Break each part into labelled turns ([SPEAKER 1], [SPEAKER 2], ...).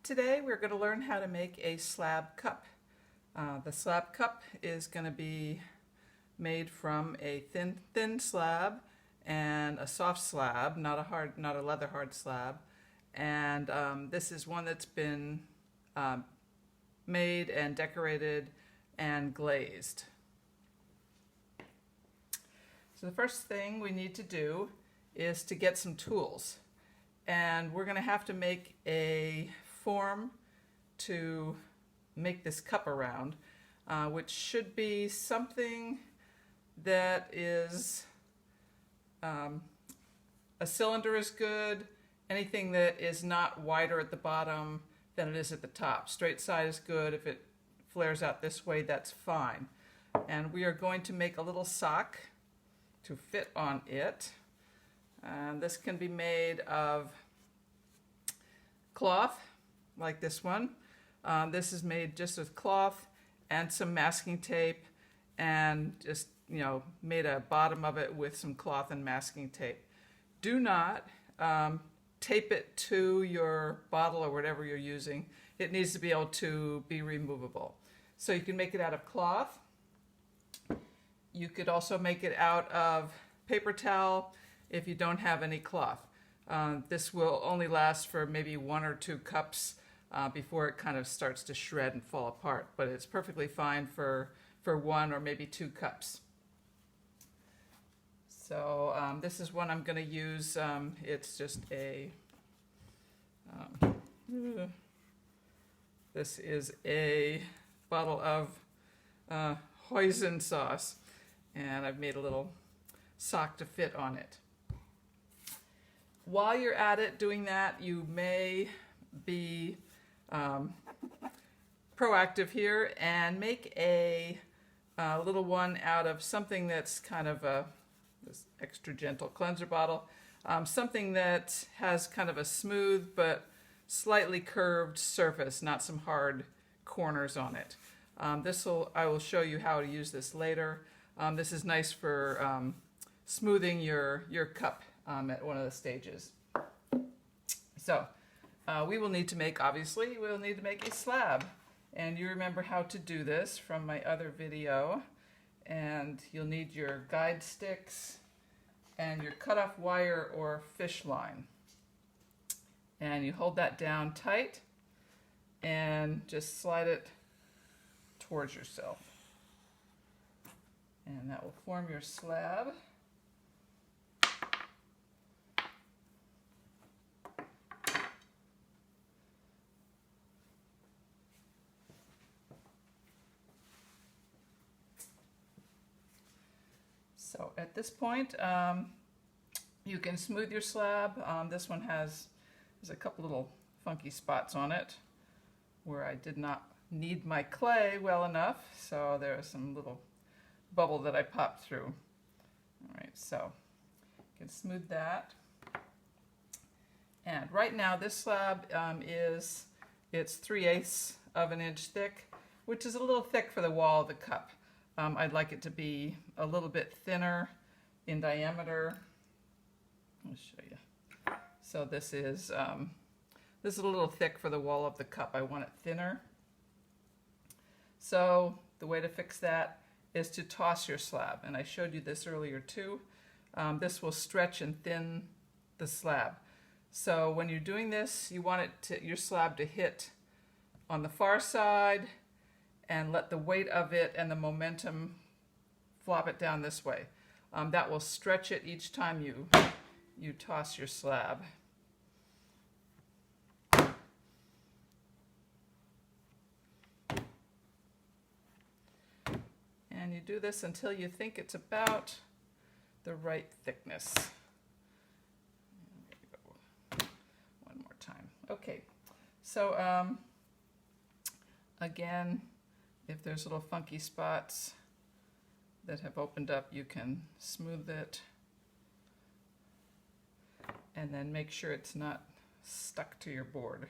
[SPEAKER 1] Today we're going to learn how to make a slab cup. The slab cup is going to be made from a thin slab and a soft slab, not a leather hard slab. And this is one that's been made and decorated and glazed. So the first thing we need to do is to get some tools. And we're going to have to make a form to make this cup around, which should be something that is a cylinder is good. Anything that is not wider at the bottom than it is at the top. Straight side is good. If it flares out this way, that's fine. And we are going to make a little sock to fit on it. And this can be made of cloth, like this one. This is made just with cloth and some masking tape, and just, made a bottom of it with some cloth and masking tape. Do not tape it to your bottle or whatever you're using. It needs to be able to be removable. So you can make it out of cloth. You could also make it out of paper towel if you don't have any cloth. This will only last for maybe 1 or 2 cups before it kind of starts to shred and fall apart, but it's perfectly fine for 1 or maybe 2 cups. So this is one I'm going to use. It's just this is a bottle of hoisin sauce, and I've made a little sock to fit on it. While you're at it doing that, you may be proactive here and make a little one out of something that's kind of this extra gentle cleanser bottle, something that has kind of a smooth but slightly curved surface, not some hard corners on it. I will show you how to use this later. This is nice for smoothing your cup at one of the stages. So we'll need to make a slab. And you remember how to do this from my other video. And you'll need your guide sticks and your cutoff wire or fish line. And you hold that down tight and just slide it towards yourself. And that will form your slab. So at this point, you can smooth your slab. This one there's a couple little funky spots on it where I did not knead my clay well enough, so there's some little bubble that I popped through. All right, so you can smooth that. And right now this slab it's 3/8 of an inch thick, which is a little thick for the wall of the cup. I'd like it to be a little bit thinner in diameter. I'll show you. So this is a little thick for the wall of the cup. I want it thinner. So the way to fix that is to toss your slab, and I showed you this earlier too. This will stretch and thin the slab. So when you're doing this, you want your slab to hit on the far side and let the weight of it and the momentum flop it down this way. That will stretch it each time you toss your slab. And you do this until you think it's about the right thickness. There we go. One more time. Okay, so again, if there's little funky spots that have opened up, you can smooth it and then make sure it's not stuck to your board.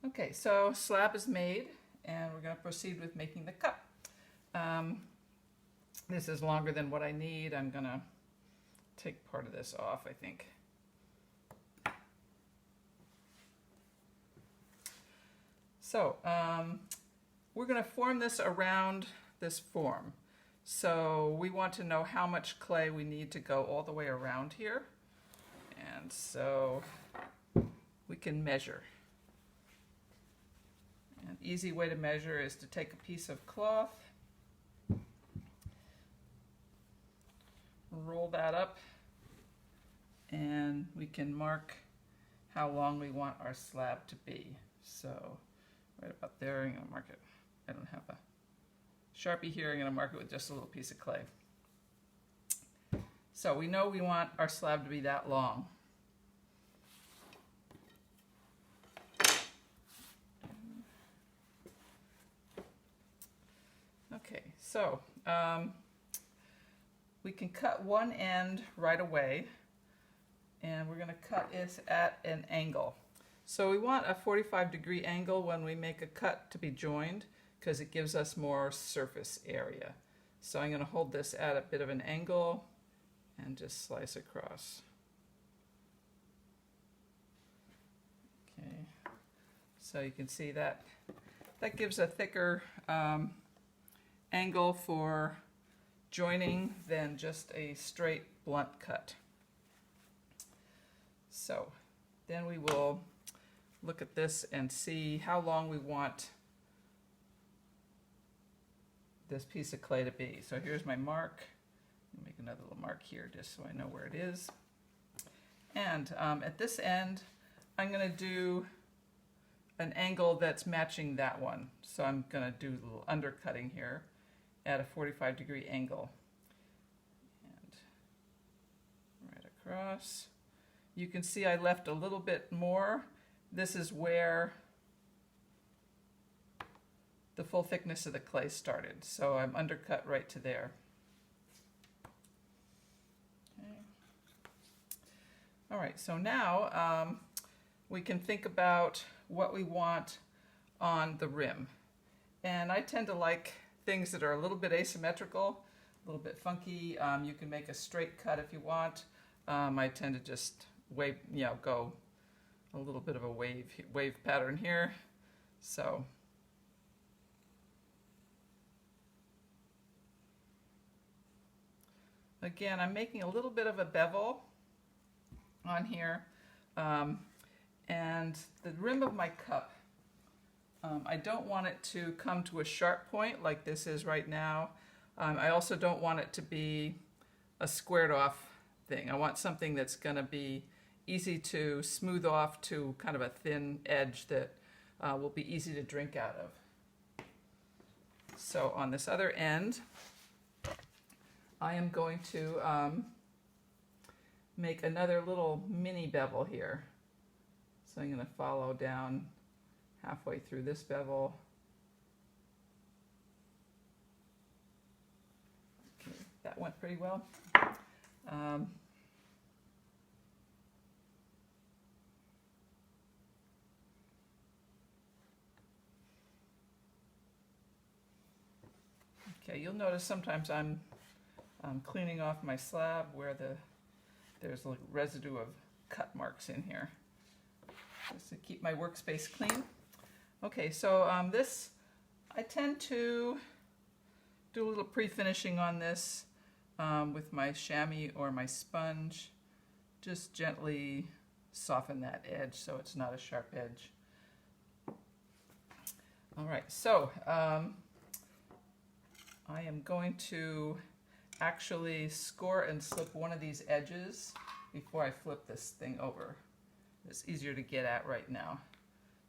[SPEAKER 1] Okay, so slab is made, and we're going to proceed with making the cup. This is longer than what I need. I'm going to take part of this off, I think. So we're going to form this around this form. So we want to know how much clay we need to go all the way around here. And so we can measure. An easy way to measure is to take a piece of cloth, roll that up, and we can mark how long we want our slab to be. So right about there, I'm going to mark it. I don't have a Sharpie here. I'm going to mark it with just a little piece of clay. So we know we want our slab to be that long. Okay, so we can cut one end right away, and we're going to cut it at an angle. So we want a 45-degree angle when we make a cut to be joined, because it gives us more surface area. So I'm going to hold this at a bit of an angle and just slice across. Okay, so you can see that gives a thicker angle for joining than just a straight blunt cut. So then we will look at this and see how long we want this piece of clay to be. So here's my mark. I'll make another little mark here just so I know where it is. And at this end, I'm going to do an angle that's matching that one. So I'm going to do a little undercutting here at a 45-degree angle. And right across. You can see I left a little bit more. This is where the full thickness of the clay started. So I'm undercut right to there. Okay. All right, so now we can think about what we want on the rim. And I tend to like things that are a little bit asymmetrical, a little bit funky. You can make a straight cut if you want. I tend to just go a little bit of a wave pattern here. So again, I'm making a little bit of a bevel on here. And the rim of my cup, I don't want it to come to a sharp point like this is right now. I also don't want it to be a squared off thing. I want something that's going to be easy to smooth off to kind of a thin edge that will be easy to drink out of. So on this other end, I am going to make another little mini bevel here. So I'm going to follow down halfway through this bevel. Okay, that went pretty well. Okay, you'll notice sometimes I'm cleaning off my slab where there's a residue of cut marks in here, just to keep my workspace clean. Okay, so this, I tend to do a little pre-finishing on this with my chamois or my sponge. Just gently soften that edge so it's not a sharp edge. All right, so I am going to actually score and slip one of these edges before I flip this thing over. It's easier to get at right now.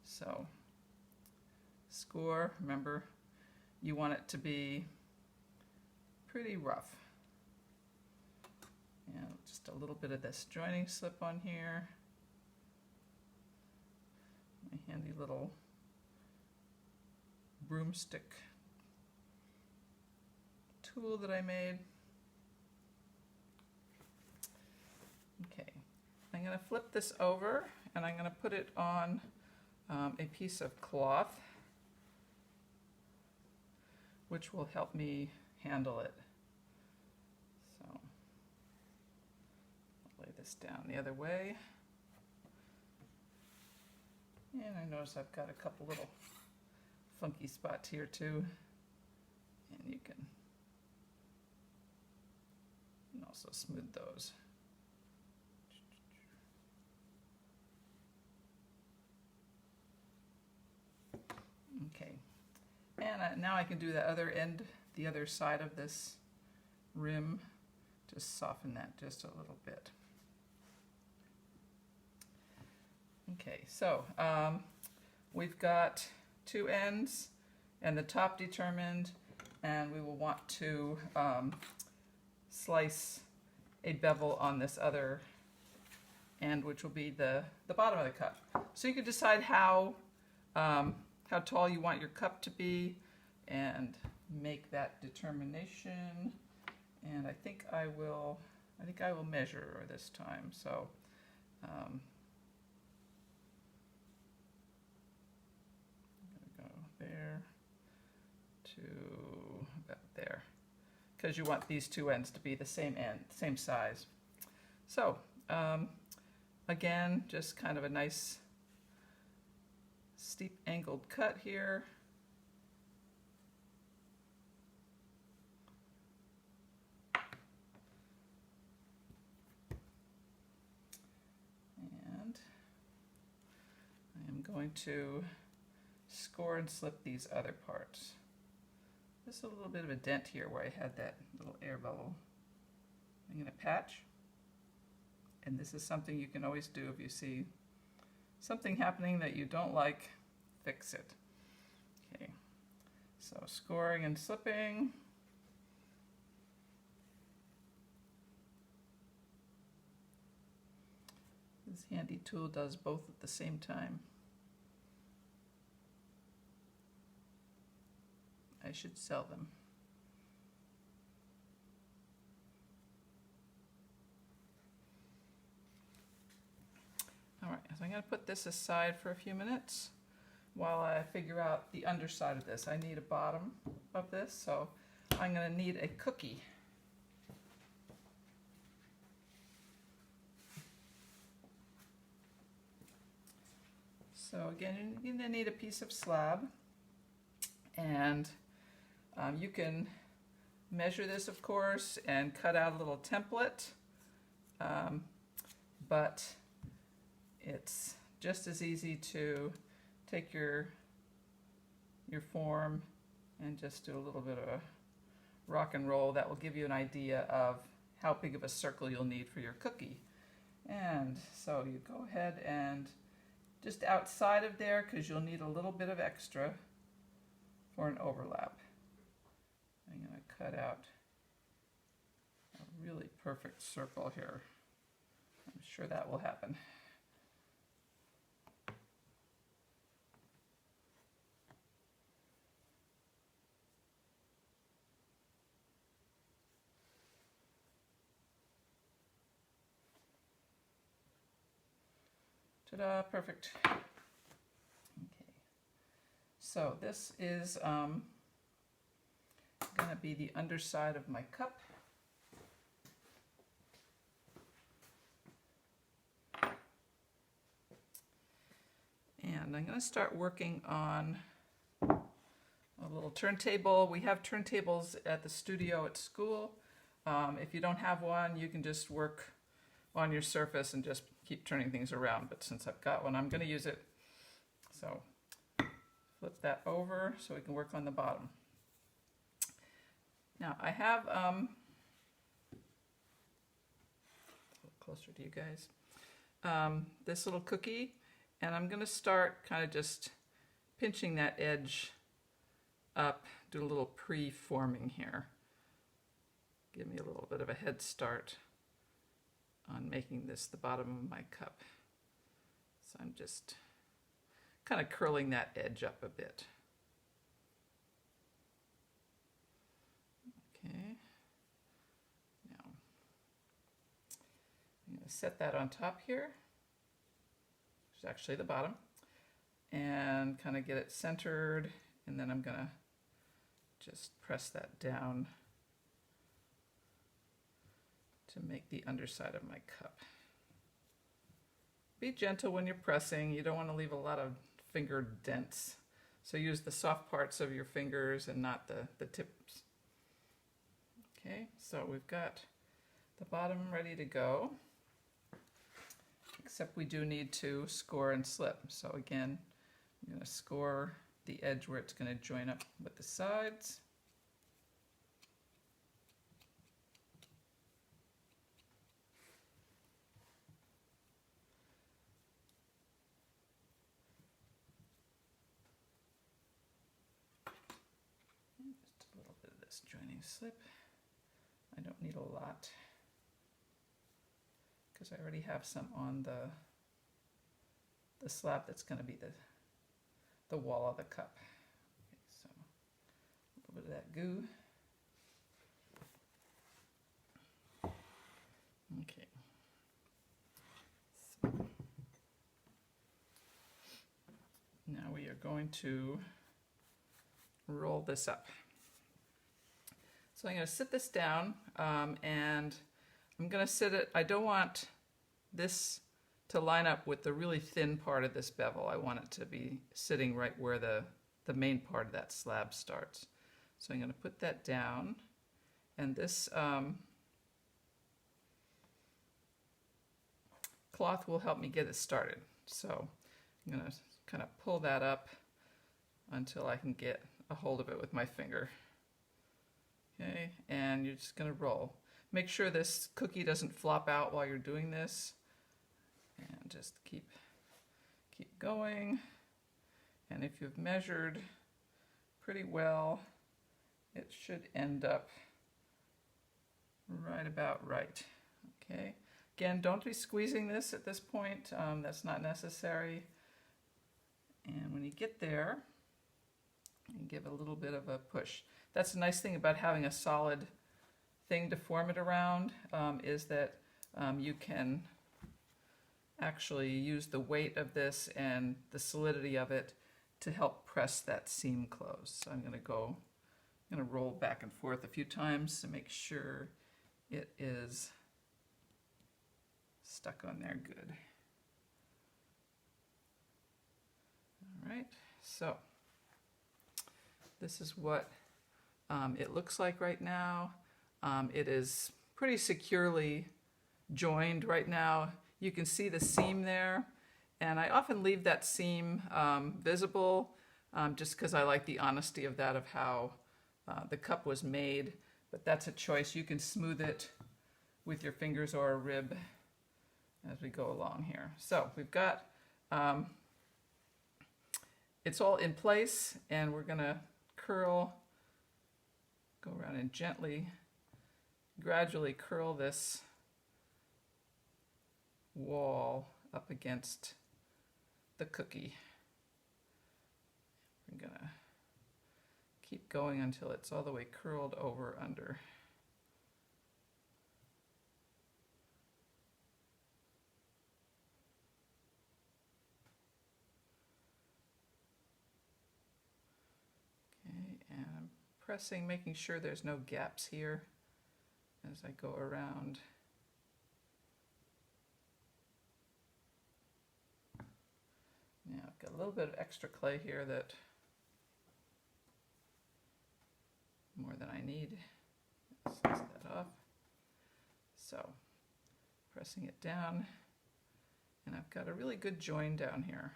[SPEAKER 1] So score, remember, you want it to be pretty rough. And just a little bit of this joining slip on here. My handy little broomstick tool that I made. Okay, I'm going to flip this over and I'm going to put it on a piece of cloth, which will help me handle it. So I'll lay this down the other way. And I notice I've got a couple little funky spots here too, and you can also smooth those. Okay, and now I can do the other end, the other side of this rim. Just soften that just a little bit. Okay, so we've got two ends and the top determined, and we will want to slice a bevel on this other end, which will be the bottom of the cup. So you can decide how tall you want your cup to be and make that determination. And I think I will measure this time. So I'm gonna go there to about there, because you want these two ends to be the same size. So again, just kind of a nice steep angled cut here. Going to score and slip these other parts. There's a little bit of a dent here where I had that little air bubble. I'm going to patch, and this is something you can always do if you see something happening that you don't like, fix it. Okay, so scoring and slipping. This handy tool does both at the same time. I should sell them. All right, so I'm going to put this aside for a few minutes while I figure out the underside of this. I need a bottom of this, so I'm going to need a cookie. So again, you're going to need a piece of slab, and you can measure this, of course, and cut out a little template, but it's just as easy to take your form and just do a little bit of a rock and roll. That will give you an idea of how big of a circle you'll need for your cookie. And so you go ahead and just outside of there, because you'll need a little bit of extra for an overlap. I'm going to cut out a really perfect circle here. I'm sure that will happen. Ta-da, perfect. Okay, so this is going to be the underside of my cup. And I'm going to start working on a little turntable. We have turntables at the studio at school. If you don't have one, you can just work on your surface and just keep turning things around. But since I've got one, I'm going to use it. So flip that over so we can work on the bottom. Now I have, a little closer to you guys, this little cookie, and I'm going to start kind of just pinching that edge up, do a little pre-forming here. Give me a little bit of a head start on making this the bottom of my cup. So I'm just kind of curling that edge up a bit. Okay. Now I'm going to set that on top here, which is actually the bottom, and kind of get it centered, and then I'm going to just press that down to make the underside of my cup. Be gentle when you're pressing. You don't want to leave a lot of finger dents, So use the soft parts of your fingers and not the tips. Okay, so we've got the bottom ready to go, except we do need to score and slip. So again, I'm going to score the edge where it's going to join up with the sides. Just a little bit of this joining slip. I don't need a lot because I already have some on the slab that's going to be the wall of the cup. Okay, so a little bit of that goo. Okay. So now we are going to roll this up. So I'm going to sit this down and I'm going to sit it, I don't want this to line up with the really thin part of this bevel. I want it to be sitting right where the main part of that slab starts. So I'm going to put that down, and this cloth will help me get it started. So I'm going to kind of pull that up until I can get a hold of it with my finger. Okay, and you're just going to roll. Make sure this cookie doesn't flop out while you're doing this, and just keep going. And if you've measured pretty well, it should end up right about right. Okay, again, don't be squeezing this at this point. That's not necessary. And when you get there, you give it a little bit of a push. That's a nice thing about having a solid thing to form it around, is that you can actually use the weight of this and the solidity of it to help press that seam closed. So I'm going to roll back and forth a few times to make sure it is stuck on there good. All right, so this is what it looks like right now. It is pretty securely joined right now. You can see the seam there, and I often leave that seam visible just because I like the honesty of that, of how the cup was made, but that's a choice. You can smooth it with your fingers or a rib as we go along here. So we've got, it's all in place, and we're gonna curl, go around and gently, gradually curl this wall up against the cookie. We're gonna keep going until it's all the way curled over under. Okay, and I'm pressing, making sure there's no gaps here as I go around. Now I've got a little bit of extra clay here, that more than I need. Let's slice that off. So pressing it down, and I've got a really good join down here.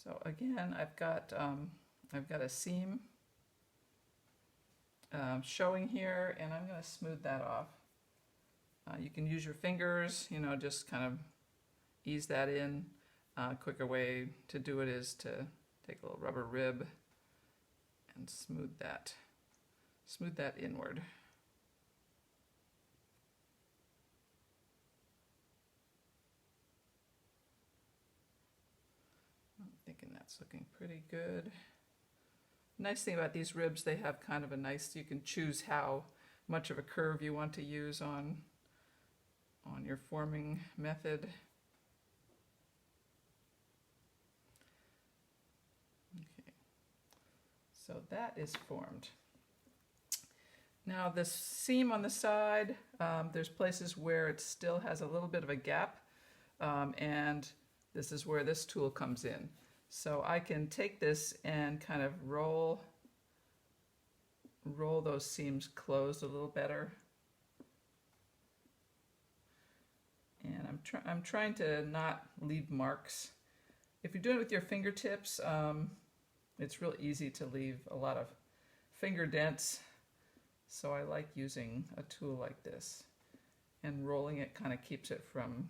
[SPEAKER 1] So again, I've got a seam showing here, and I'm going to smooth that off. You can use your fingers, just kind of ease that in. A quicker way to do it is to take a little rubber rib and smooth that inward. I'm thinking that's looking pretty good. Nice thing about these ribs, they have kind of a nice, you can choose how much of a curve you want to use on your forming method. Okay, so that is formed. Now this seam on the side, there's places where it still has a little bit of a gap, and this is where this tool comes in. So I can take this and kind of roll those seams closed a little better. And I'm trying to not leave marks. If you're doing it with your fingertips, it's real easy to leave a lot of finger dents. So I like using a tool like this, and rolling it kind of keeps it from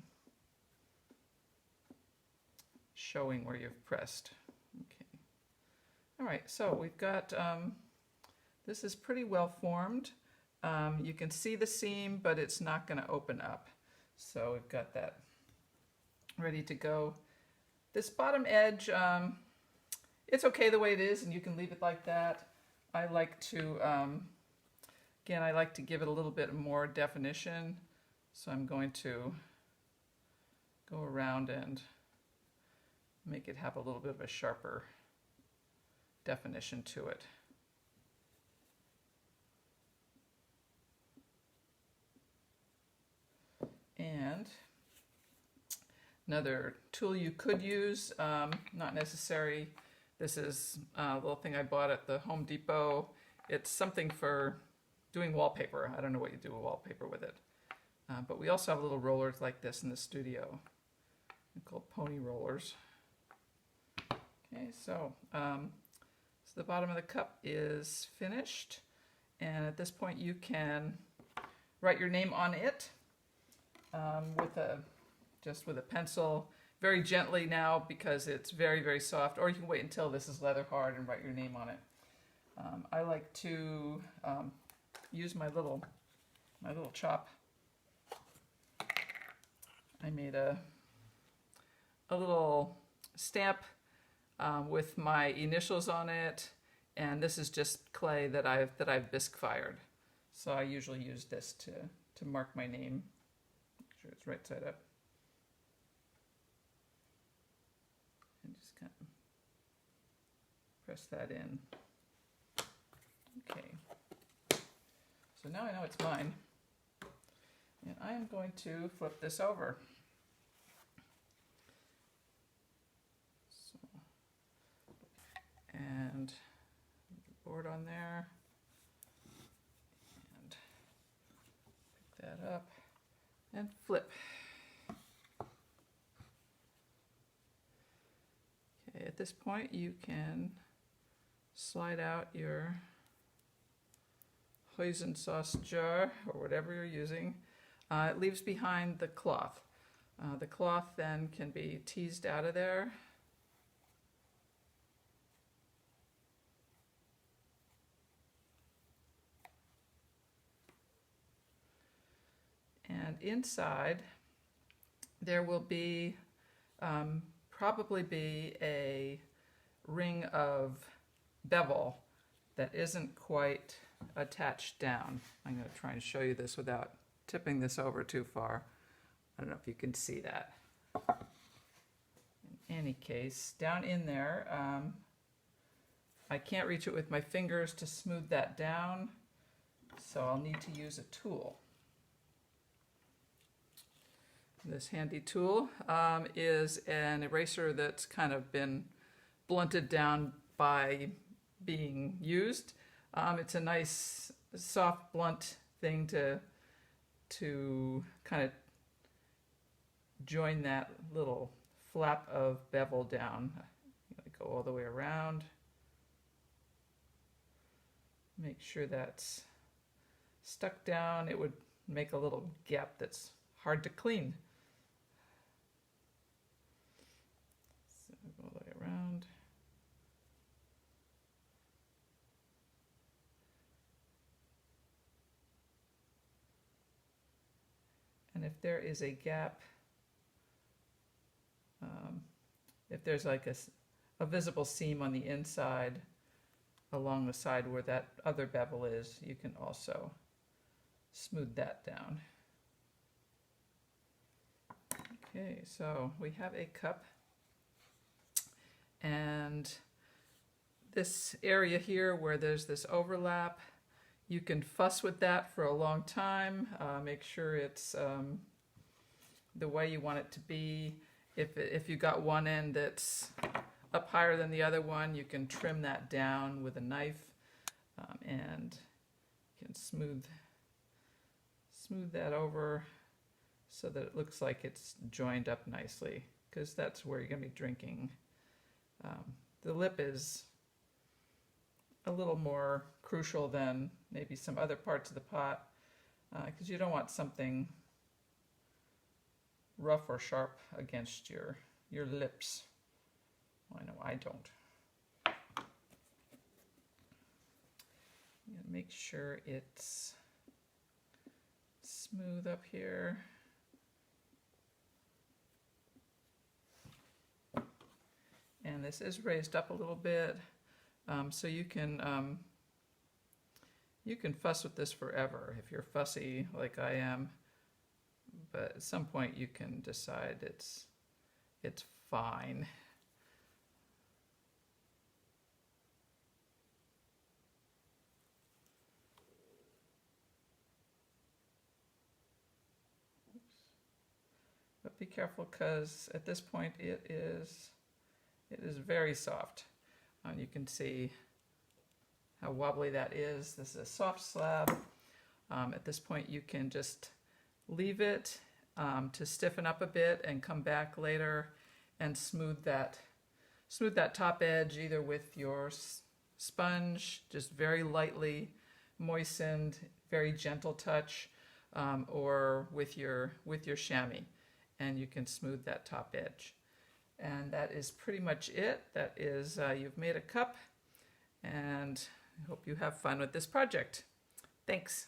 [SPEAKER 1] showing where you've pressed. Okay. All right, so we've got, this is pretty well formed. You can see the seam, but it's not going to open up. So we've got that ready to go. This bottom edge, it's okay the way it is, and you can leave it like that. I like to, again, I like to give it a little bit more definition. So I'm going to go around and make it have a little bit of a sharper definition to it. And another tool you could use, not necessary. This is a little thing I bought at the Home Depot. It's something for doing wallpaper. I don't know what you do with wallpaper with it. But we also have little rollers like this in the studio. They're called pony rollers. Okay, so the bottom of the cup is finished. And at this point you can write your name on it just with a pencil, very gently now because it's very, very soft. Or you can wait until this is leather hard and write your name on it. I like to use my little chop. I made a little stamp with my initials on it, and this is just clay that I've bisque fired. So I usually use this to mark my name. Make sure it's right side up. And just kind of press that in. Okay. So now I know it's mine. And I am going to flip this over. So, and the board on there. And pick that up and flip. Okay, at this point you can slide out your hoisin sauce jar or whatever you're using. It leaves behind the cloth. The cloth then can be teased out of there. And inside there will be probably be a ring of bevel that isn't quite attached down. I'm going to try and show you this without tipping this over too far. I don't know if you can see that. In any case, down in there, I can't reach it with my fingers to smooth that down, so I'll need to use a tool. This handy tool is an eraser that's kind of been blunted down by being used. It's a nice soft blunt thing to kind of join that little flap of bevel down. Go all the way around. Make sure that's stuck down. It would make a little gap that's hard to clean. So go all the way around. And if there is a gap, if there's like a visible seam on the inside along the side where that other bevel is, you can also smooth that down. Okay, so we have a cup, and this area here where there's this overlap, you can fuss with that for a long time, make sure it's the way you want it to be, If you got one end that's up higher than the other one, you can trim that down with a knife, and you can smooth that over so that it looks like it's joined up nicely, because that's where you're going to be drinking. The lip is a little more crucial than maybe some other parts of the pot, because you don't want something rough or sharp against your lips. Well, I know I don't. I'm gonna make sure it's smooth up here. And this is raised up a little bit, so you can fuss with this forever if you're fussy like I am. But at some point you can decide it's fine. But be careful, because at this point it is very soft. You can see how wobbly that is. This is a soft slab. At this point you can just leave it to stiffen up a bit and come back later and smooth that top edge, either with your sponge, just very lightly moistened, very gentle touch, or with your chamois, and you can smooth that top edge. And that is pretty much it. That is, you've made a cup, and I hope you have fun with this project. Thanks.